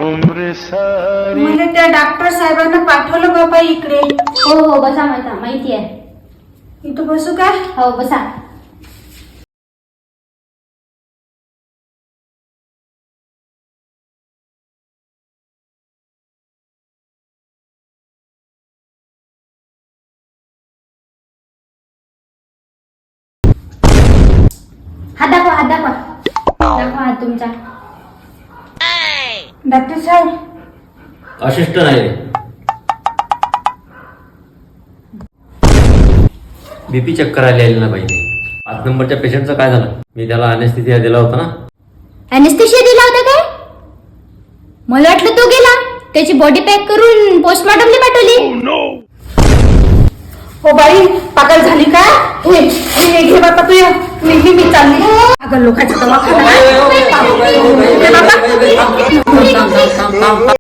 मला त्या डॉक्टर साहेबांना पाठवलं बाबा इकडे. हो हो बसा, माहिती आहे. इथं बसू का? हो बसा. हात दाखवा हात तुमचा. डॉक्टर साहेब, असिस्टंट आहे. बीपी चेक करायला यायला ना पाहिजे. 5 नंबरच्या पेशंटचं काय झालं? मी त्याला अनेस्थेसिया दिला होता ना. अनेस्थेशिया दिला होता काय? मला वाटलं तो गेला, त्याची बॉडी पॅक करून पोस्टमॉर्टमला पाठवली. हो बाई, पागल झाली का? हे घे बाबा तू. मी चालली. पागल लोकांच्या दवाखान्यात.